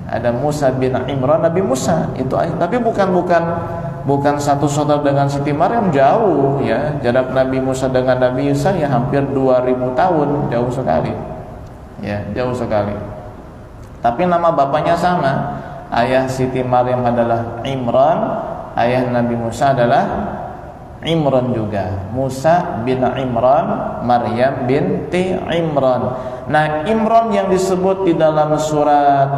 Ada Musa bin Imran, Nabi Musa. Itu tapi bukan satu saudara dengan Siti Maryam, jauh, ya. Jarak Nabi Musa dengan Nabi Isa ya hampir 2000 tahun, jauh sekali. Ya, jauh sekali. Tapi nama bapaknya sama. Ayah Siti Maryam adalah Imran, ayah Nabi Musa adalah Imran juga. Musa bin Imran, Maryam binti Imran. Nah, Imran yang disebut di dalam surat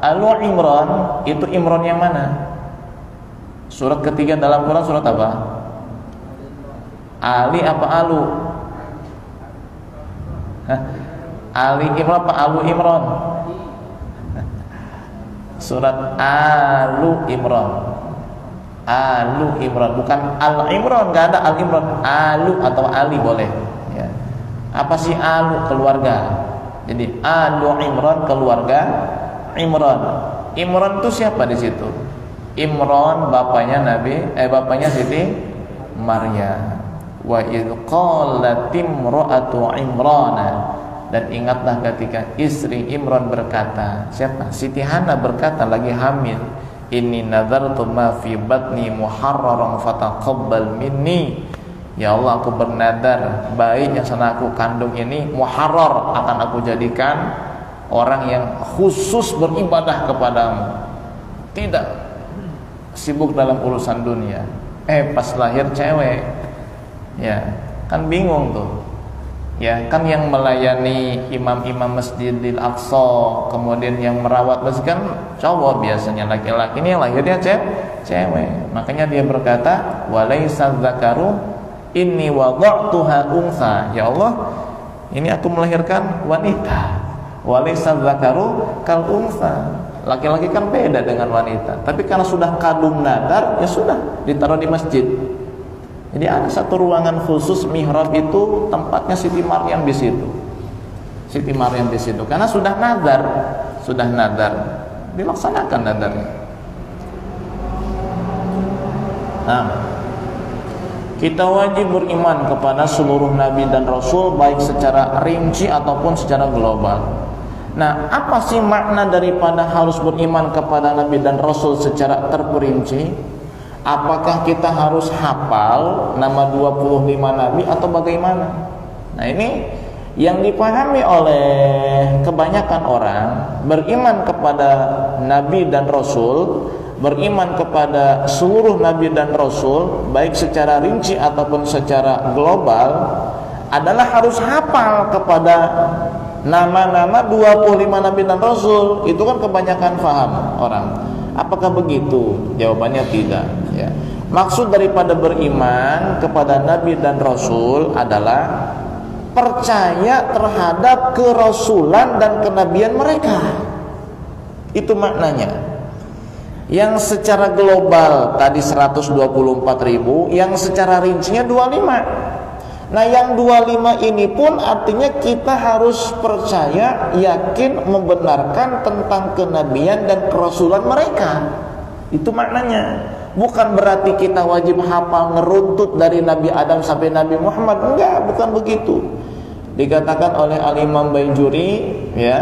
Al-Imran itu Imran yang mana? Surat ketiga dalam Quran surat apa? Ali apa Alu? Hah? Ali Imran apa Alu Imran? Surat Alu Imran. Alu Imran, bukan Al Imran, nggak ada Al Imran. Alu atau Ali boleh, ya. Apa sih Alu? Keluarga. Jadi Alu Imran, keluarga Imran. Imran itu siapa di situ? Imran bapaknya Siti Maryam. Wa idh qalat imra'atu Imran, dan ingatlah ketika istri Imran berkata, siapa? Siti Hana berkata, lagi hamil, inni nadartu ma fi batni muharraran fataqabbal minni. Ya Allah, aku bernadar bayi yang sedang aku kandung ini muharrar, akan aku jadikan orang yang khusus beribadah kepadamu, tidak sibuk dalam urusan dunia. Pas lahir cewek, ya kan bingung tuh, ya kan yang melayani imam-imam Masjidil Aqsa, kemudian yang merawat masjid kan cowok biasanya, laki-laki. Ini yang lahirnya cewek. Makanya dia berkata, walaysa dzakaru inni wada'tuha untha. Ya Allah, ini aku melahirkan wanita. Walaysa dzakaru kal untha. Laki-laki kan beda dengan wanita. Tapi karena sudah kadung nadar, ya sudah ditaruh di masjid. Jadi ada satu ruangan khusus mihrab itu tempatnya Siti Maryam di situ. Siti Maryam di situ karena sudah nadar, dilaksanakan nadarnya. Nah, kita wajib beriman kepada seluruh nabi dan rasul, baik secara rinci ataupun secara global. Nah, apa sih makna daripada harus beriman kepada nabi dan rasul secara terperinci? Apakah kita harus hafal nama 25 nabi atau bagaimana? Nah, ini yang dipahami oleh kebanyakan orang. Beriman kepada nabi dan rasul, beriman kepada seluruh nabi dan rasul, baik secara rinci ataupun secara global, adalah harus hafal kepada nama-nama 25 nabi dan rasul. Itu kan kebanyakan paham orang. Apakah begitu? Jawabannya tidak, ya. Maksud daripada beriman kepada nabi dan rasul adalah percaya terhadap kerasulan dan kenabian mereka. Itu maknanya. Yang secara global tadi 124.000, yang secara rincinya 25. Nah, yang 25 ini pun artinya kita harus percaya, yakin, membenarkan tentang kenabian dan kerasulan mereka. Itu maknanya. Bukan berarti kita wajib hafal ngeruntut dari Nabi Adam sampai Nabi Muhammad. Enggak, bukan begitu. Dikatakan oleh Al-Imam Baijuri, ya,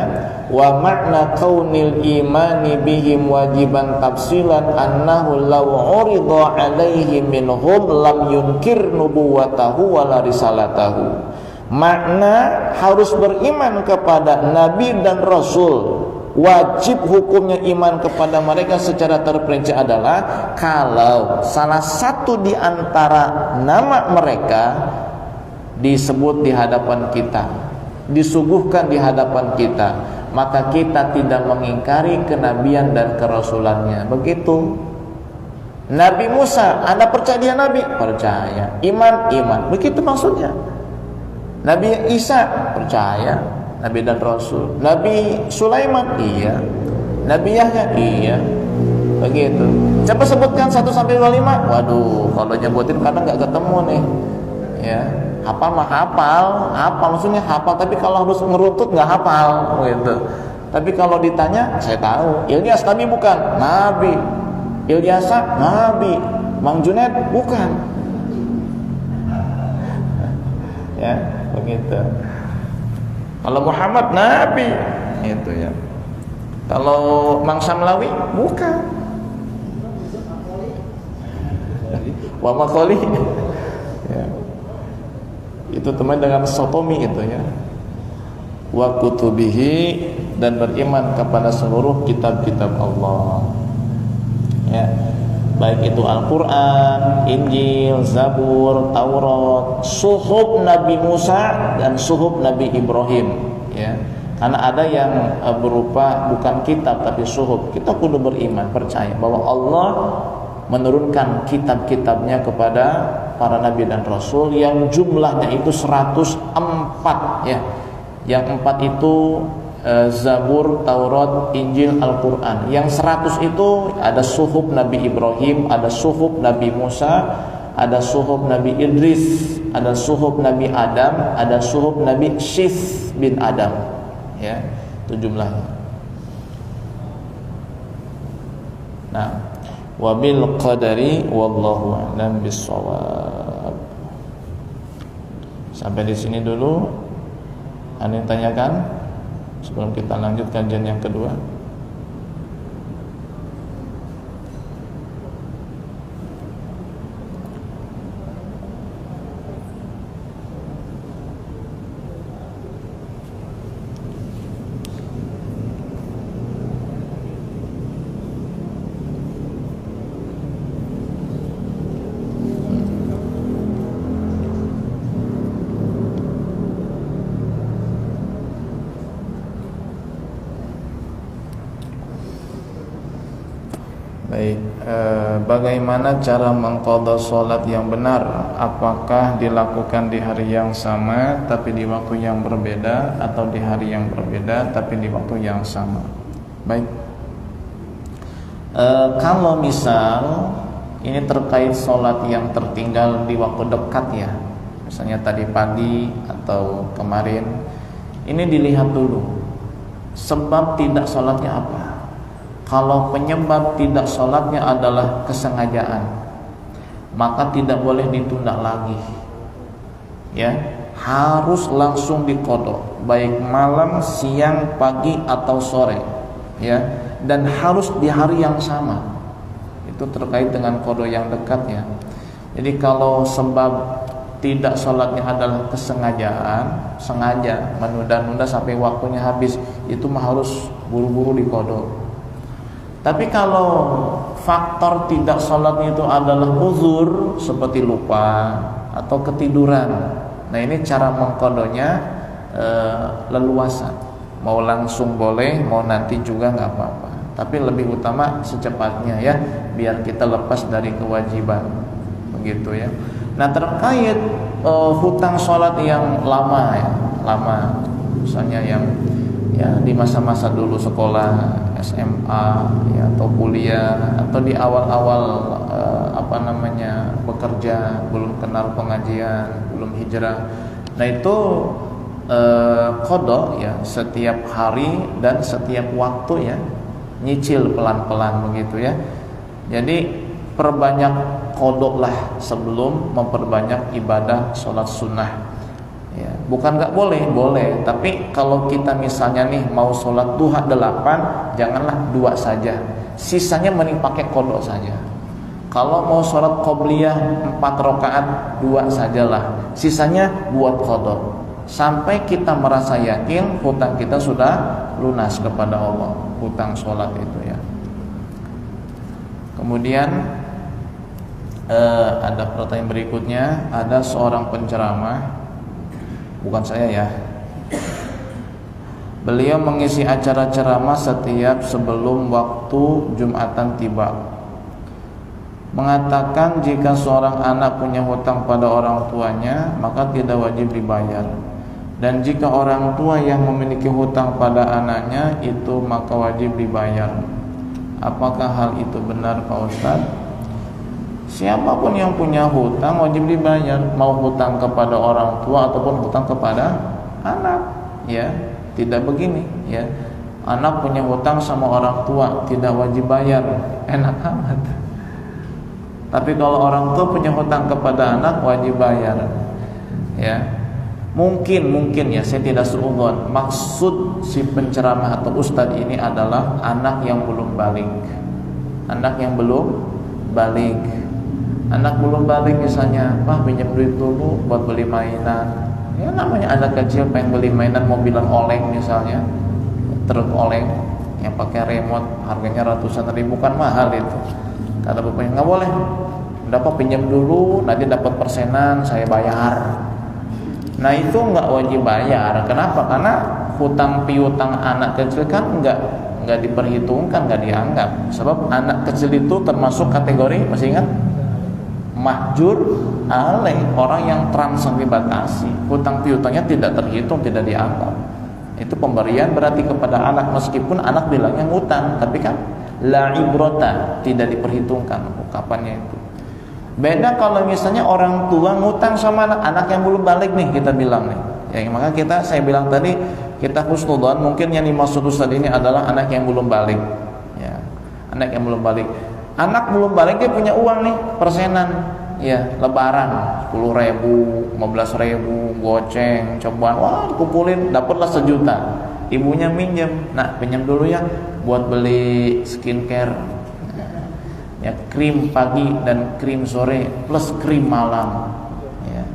wa makna kaunil imani bihim wajiban tafsilan annahu law urida alaihi minhum lam yunkir nubuwatahu wala risalatahu. Makna harus beriman kepada Nabi dan Rasul, wajib hukumnya iman kepada mereka secara terperinci adalah kalau salah satu di antara nama mereka disebut di hadapan kita, disuguhkan di hadapan kita, maka kita tidak mengingkari kenabian dan kerasulannya. Begitu. Nabi Musa, Anda percaya dia nabi? Percaya. Iman. Begitu maksudnya. Nabi Isa, percaya, nabi dan rasul. Nabi Sulaiman, iya. Nabi Yahya, iya. Begitu. Coba sebutkan 1 sampai 25. Waduh, kalau nyebutin kadang nggak ketemu nih. Ya, hafal mah hafal maksudnya hafal, tapi kalau harus ngeruntut nggak hafal gitu. Tapi kalau ditanya, saya tahu. Ilyas nabi bukan? Nabi. Ilyasa nabi. Mang Junaid bukan. Ya, begitu. Kalau Muhammad nabi, itu ya. Kalau Mang Samlawi bukan. Wa Makholi. Ya. Itu teman dengan sotomi itu ya. Wa kutubihi, dan beriman kepada seluruh kitab-kitab Allah. Ya. Baik itu Al-Quran, Injil, Zabur, Taurat, suhuf Nabi Musa dan suhuf Nabi Ibrahim, ya. Karena ada yang berupa bukan kitab tapi suhuf. Kita kudu beriman, percaya bahwa Allah menurunkan kitab-kitabnya kepada para nabi dan rasul yang jumlahnya itu 104, ya. Yang 4 itu Zabur, Taurat, Injil, Al-Quran. Yang 100 itu ada suhuf Nabi Ibrahim, ada suhuf Nabi Musa, ada suhuf Nabi Idris, ada suhuf Nabi Adam, ada suhuf Nabi Syith bin Adam. Ya, itu jumlahnya. Nah, wabil qadari wallahu a'lam bissawab. Sampai di sini dulu. Ada yang tanyakan sebelum kita lanjut kajian yang kedua? Baik, bagaimana cara mengqadha salat yang benar? Apakah dilakukan di hari yang sama tapi di waktu yang berbeda, atau di hari yang berbeda tapi di waktu yang sama? Baik, kalau misal ini terkait salat yang tertinggal di waktu dekat ya, misalnya tadi pagi atau kemarin, ini dilihat dulu sebab tidak salatnya apa. Kalau penyebab tidak sholatnya adalah kesengajaan, maka tidak boleh ditunda lagi. Ya, harus langsung diqadha, baik malam, siang, pagi atau sore. Ya, dan harus di hari yang sama. Itu terkait dengan qadha yang dekat ya. Jadi kalau sebab tidak sholatnya adalah kesengajaan, sengaja menunda-nunda sampai waktunya habis, itu mah harus buru-buru diqadha. Tapi kalau faktor tidak sholatnya itu adalah uzur seperti lupa atau ketiduran, nah ini cara mengqadhanya leluasa. Mau langsung boleh, mau nanti juga nggak apa-apa. Tapi lebih utama secepatnya ya, biar kita lepas dari kewajiban, begitu ya. Nah terkait hutang sholat yang lama ya, lama, misalnya yang ya di masa-masa dulu sekolah SMA ya, atau kuliah, atau di awal-awal bekerja, belum kenal pengajian, belum hijrah. Nah itu qadha ya setiap hari dan setiap waktu ya, nyicil pelan-pelan begitu ya. Jadi perbanyak qadha lah sebelum memperbanyak ibadah sholat sunnah. Ya, bukan nggak boleh, boleh. Tapi kalau kita misalnya nih mau sholat duha 8, janganlah 2 saja. Sisanya mending pakai qadha saja. Kalau mau sholat qobliyah 4 rakaat, 2 sajalah. Sisanya buat qadha. sampai kita merasa yakin hutang kita sudah lunas kepada Allah, hutang sholat itu ya. Kemudian ada pertanyaan berikutnya, ada seorang penceramah, bukan saya ya, beliau mengisi acara ceramah setiap sebelum waktu Jumatan tiba, mengatakan jika seorang anak punya hutang pada orang tuanya maka tidak wajib dibayar, dan jika orang tua yang memiliki hutang pada anaknya itu maka wajib dibayar. Apakah hal itu benar Pak Ustadz? Siapapun yang punya hutang wajib dibayar, mau hutang kepada orang tua ataupun hutang kepada anak, ya. Tidak begini, ya. Anak punya hutang sama orang tua tidak wajib bayar, enak amat. Tapi kalau orang tua punya hutang kepada anak wajib bayar, ya. Mungkin ya, saya tidak suudzon, maksud si penceramah atau ustadz ini adalah anak yang belum balik. Anak yang belum balik. Anak belum balik misalnya, Pak pinjam duit dulu buat beli mainan. Ya namanya anak kecil pengen beli mainan, mobilan oleng misalnya, truk oleng yang pakai remote, harganya ratusan ribu, kan mahal itu. Kata bapaknya nggak boleh, dapat pinjam dulu, nanti dapat persenan saya bayar. Nah itu nggak wajib bayar. Kenapa? Karena hutang piutang anak kecil kan nggak diperhitungkan, nggak dianggap. Sebab anak kecil itu termasuk kategori, masih ingat? Mahjur alaih, orang yang transaksi batasi, hutang piutangnya tidak terhitung, tidak dianggap. Itu pemberian berarti kepada anak, meskipun anak bilangnya ngutang, tapi kan la ibrata, tidak diperhitungkan ungkapannya itu. Beda kalau misalnya orang tua ngutang sama anak yang belum balik nih, kita bilang nih. Ya maka saya bilang tadi, kita husnudzon, mungkin yang dimaksud Ustaz ini adalah anak yang belum balik. Ya, anak yang belum balik. Anak belum balik dia punya uang nih, persenan, ya lebaran 10.000, 15.000, goceng, cobaan, wah kumpulin, dapatlah 1 juta. Ibunya minjem, nah pinjam dulu ya buat beli skincare, ya krim pagi dan krim sore plus krim malam. Ya.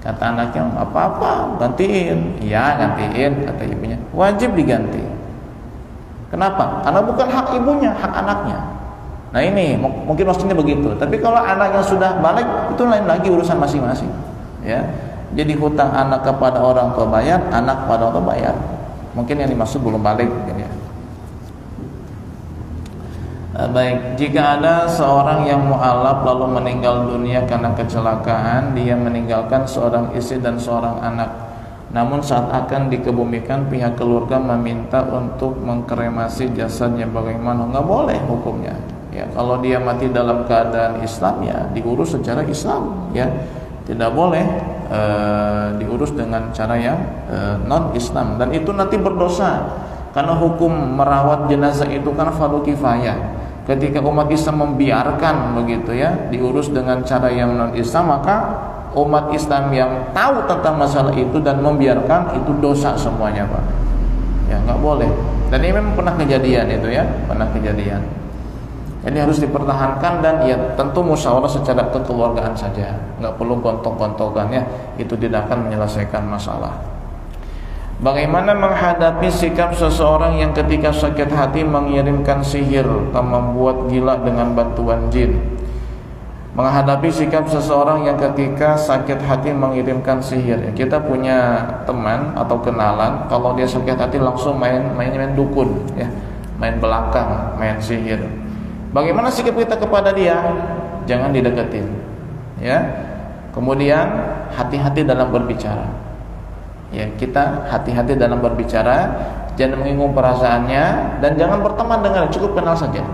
Kata anaknya apa-apa gantiin, ya gantiin, kata ibunya, wajib diganti. Kenapa? Karena bukan hak ibunya, hak anaknya. Nah ini mungkin maksudnya begitu. Tapi kalau anak yang sudah balik itu lain lagi, urusan masing-masing. Ya, jadi hutang anak kepada orang tua bayar, anak kepada orang tua bayar. Mungkin yang dimaksud belum balik. Ya. Baik, jika ada seorang yang mu'alaf lalu meninggal dunia karena kecelakaan, dia meninggalkan seorang istri dan seorang anak. Namun saat akan dikebumikan pihak keluarga meminta untuk mengkremasi jasadnya, bagaimana? Nggak boleh hukumnya. Ya, kalau dia mati dalam keadaan Islam ya diurus secara Islam, ya tidak boleh diurus dengan cara yang non Islam, dan itu nanti berdosa karena hukum merawat jenazah itu kan fardu kifayah. Ketika umat Islam membiarkan begitu ya diurus dengan cara yang non Islam, maka umat Islam yang tahu tentang masalah itu dan membiarkan itu dosa semuanya, Pak. Ya nggak boleh. Dan ini memang pernah kejadian itu ya, pernah kejadian. Jadi harus dipertahankan dan ya tentu musyawarah secara kekeluargaan saja, nggak perlu gontok-gontokan ya, itu tidak akan menyelesaikan masalah. Bagaimana menghadapi sikap seseorang yang ketika sakit hati mengirimkan sihir atau membuat gila dengan bantuan jin? Menghadapi sikap seseorang yang ketika sakit hati mengirimkan sihir, ya, kita punya teman atau kenalan, kalau dia sakit hati langsung main dukun, ya, main belakang, main sihir. Bagaimana sikap kita kepada dia? Jangan dideketin, ya. Kemudian hati-hati dalam berbicara. Ya, kita hati-hati dalam berbicara, jangan menyinggung perasaannya dan jangan berteman dengan, cukup kenal saja.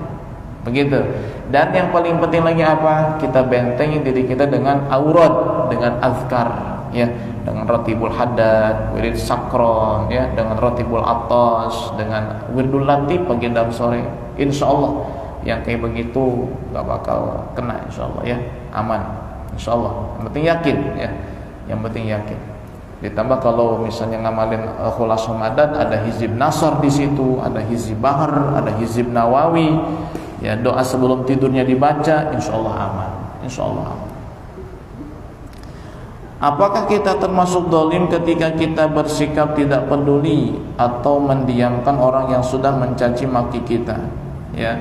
Begitu. Dan yang paling penting lagi apa? Kita bentengi diri kita dengan aurat, dengan azkar, ya, dengan ratibul haddad, wirid sakron, ya, dengan ratibul atas, dengan wirdul latif pagi dan sore. Insyaallah yang kayak begitu gak bakal kena, insyaallah ya, aman, insyaallah. Yang penting yakin, ya, yang penting yakin. Ditambah kalau misalnya ngamalin Khulasah Madad, ada hizib Nasr di situ, ada hizib Bahar, ada hizib Nawawi, ya, doa sebelum tidurnya dibaca, insyaallah aman, insyaallah aman. Apakah kita termasuk zalim ketika kita bersikap tidak peduli atau mendiamkan orang yang sudah mencaci maki kita? Ya,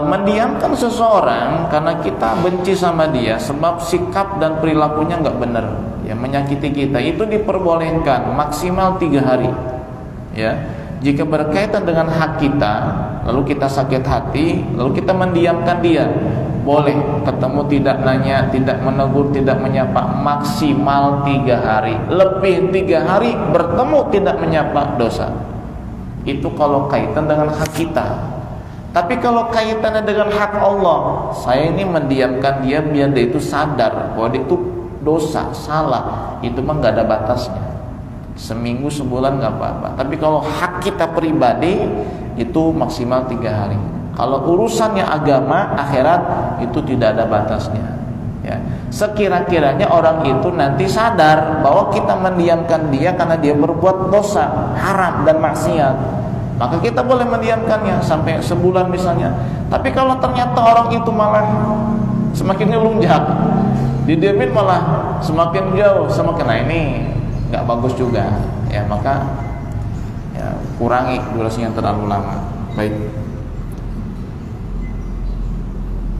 mendiamkan seseorang karena kita benci sama dia sebab sikap dan perilakunya nggak benar, ya, menyakiti kita, itu diperbolehkan maksimal 3 hari. Ya, jika berkaitan dengan hak kita, lalu kita sakit hati, lalu kita mendiamkan dia, boleh. Ketemu tidak nanya, tidak menegur, tidak menyapa, maksimal 3 hari. Lebih 3 hari bertemu tidak menyapa, dosa. Itu kalau kaitan dengan hak kita. Tapi kalau kaitannya dengan hak Allah, saya ini mendiamkan dia biar dia itu sadar bahwa dia itu dosa, salah, itu mah nggak ada batasnya. Seminggu, sebulan nggak apa-apa. Tapi kalau hak kita pribadi, itu maksimal 3 hari. Kalau urusannya agama, akhirat, itu tidak ada batasnya. Ya. Sekira-kiranya orang itu nanti sadar bahwa kita mendiamkan dia karena dia berbuat dosa, haram dan maksiat, maka kita boleh mendiamkannya sampai sebulan misalnya. Tapi kalau ternyata orang itu malah semakin ngelunjak, didiamin malah semakin jauh, semakin, nah ini nggak bagus juga, ya, maka ya, kurangi durasinya terlalu lama. Baik.